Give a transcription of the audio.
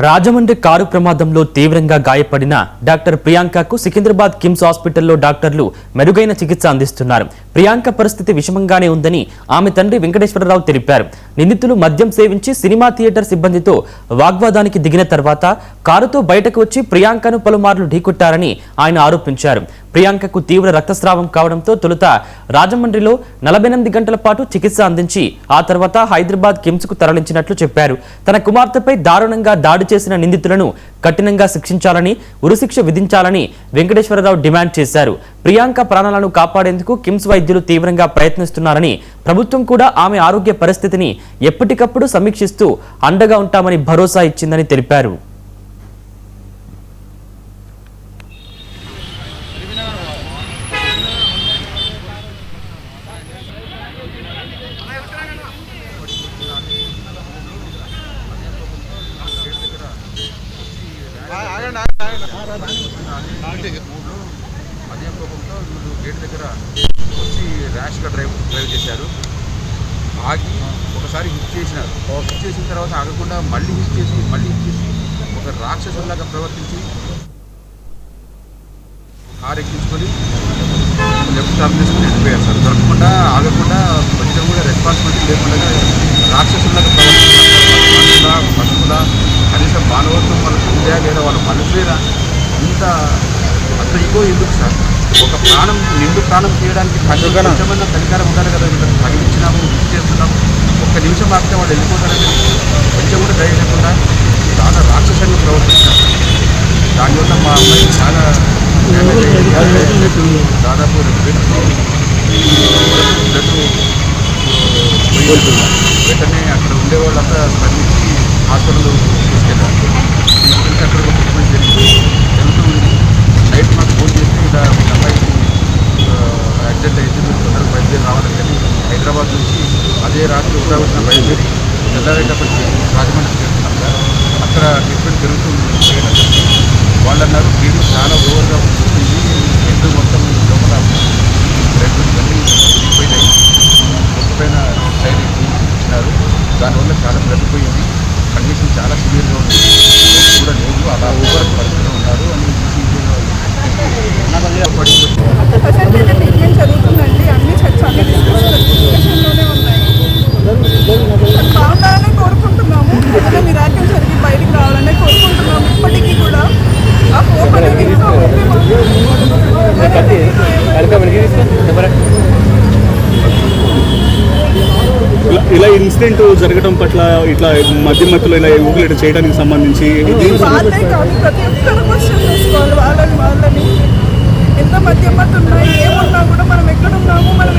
Rajahmundry car ప్రమాదంలో తీవ్రంగా గాయపడిన డాక్టర్ ప్రియాంకకు సికింద్రాబాద్ కిమ్స్ హాస్పిటల్లో డాక్టర్లు మెరుగైన చికిత్స అందిస్తున్నారు. ప్రియాంక పరిస్థితి విషమంగానే ఉందని ఆమె తండ్రి వెంకటేశ్వరరావు తెలిపారు. నిందితులు మద్యం సేవించి సినిమా థియేటర్ సిబ్బందితో వాగ్వాదానికి దిగిన తర్వాత కారుతో బయటకు వచ్చి ప్రియాంకను పలుమార్లు ఢీకొట్టారని ఆయన ఆరోపించారు. ప్రియాంకకు తీవ్ర రక్తస్రావం కావడంతో తొలుత రాజమండ్రిలో 48 గంటల పాటు చికిత్స అందించి ఆ తర్వాత హైదరాబాద్ కిమ్స్ కు తరలించినట్లు చెప్పారు. తన కుమార్తెపై దారుణంగా దాడి చేసిన నిందితులను కఠినంగా శిక్షించాలని, ఉరిశిక్ష విధించాలని వెంకటేశ్వరరావు డిమాండ్ చేశారు. ప్రియాంక ప్రాణాలను కాపాడేందుకు కిమ్స్ వైద్యులు తీవ్రంగా ప్రయత్నిస్తున్నారని, ప్రభుత్వం కూడా ఆమె ఆరోగ్య పరిస్థితిని ఎప్పటికప్పుడు సమీక్షిస్తూ అండగా ఉంటామని భరోసా ఇచ్చిందని తెలిపారు. అదే కోపంతో వీళ్ళు గేట్ దగ్గర వచ్చి ర్యాష్గా డ్రైవ్ చేశారు. ఆగి ఒకసారి హిట్ చేసినారు. హిట్ చేసిన తర్వాత ఆగకుండా మళ్ళీ హిట్ చేసి ఒక రాక్షసులాగా ప్రవర్తించి కారు ఎక్కించుకొని లెఫ్ట్ స్టాప్ చేసుకుని వెళ్ళిపోయారు సార్. దొరకకుండా ఆగకుండా కొంచెం కూడా రెస్పాన్సిబిలిటీ లేకుండా రాక్షసులాగా ప్రవర్తిస్తున్నారు. పశువుల కనీసం మానవత్వం వాళ్ళకు ఉందా లేదా, వాళ్ళ మనసులేదా, ఇంత అంత ఇగో ఎందుకు సార్? ఒక ప్రాణం నిండు ప్రాణం తీయడానికి కొంచెమన్నా అధికారం ఉండాలి కదా. తగిలించినాము, హిట్ చేస్తున్నాము, ఒక్క నిమిషం ఆపితే వాళ్ళు వెళ్ళిపోతారని కొంచెం కూడా ధైర్యం లేకుండా చాలా రాక్షసంగా ప్రవర్తిస్తారు. దానివల్ల మా అమ్మాయికి చాలా దాదాపు 2 వెంటనే అక్కడ ఉండే వాళ్ళంతా స్పందించి హాస్పిటల్ తీసుకెళ్ళారు. తీసుకెళ్తే అక్కడ ఒక ట్రీట్మెంట్ జరుగుతుంది. నైట్ మాకు ఫోన్ చేసి ఇలా మీ అమ్మాయికి యాక్సిడెంట్ అయితే మీరు తొందరగా బయలుదేరి రావాలని కానీ హైదరాబాద్ నుంచి అదే రాత్రి ఉదయావచ్చిన బయలుదేరి తెల్లారేటప్పటికి రాజమండ్రి చేస్తున్నాం సార్. అక్కడ ట్రీట్మెంట్ జరుగుతుంది. వాళ్ళు అన్నారు బ్లీడింగ్ చాలా ఓవర్గా ఉంటుంది, హెడ్ మొత్తం లోపల బ్లడ్ ఇవన్నీ పోయినాయి, పైన సైడ్ ఇచ్చినారు. దానివల్ల చాలా బ్లడ్ పోయింది, కండిషన్ చాలా సివియర్గా ఉంది, కూడా లేదు, అలా ఓవర్ పరిస్థితిలో ఉన్నారు అని ట్రీట్మెంట్ జరుగుతుందండి. అన్ని డిస్కషన్లోనే ఉన్నాయి. బాగుండాలని కోరుకుంటున్నాము. ఏదైనా మిరాకిల్ జరిగి బయటికి రావాలని కోరుకుంటున్నాము. ఇప్పటికీ కూడా ఆ హోప్ అనేది ఇంకా ఇలా ఇన్సిడెంట్ జరగడం పట్ల ఇట్లా మధ్యలో ఇలా ఊపిరి చేయడానికి సంబంధించి వాళ్ళే కాదు, ప్రతి ఒక్కరు క్వశ్చన్ చేసుకోవాలి వాళ్ళని. ఎంత మధ్యమతున్నా ఏమున్నా కూడా మనం ఎక్కడున్నాము, మనం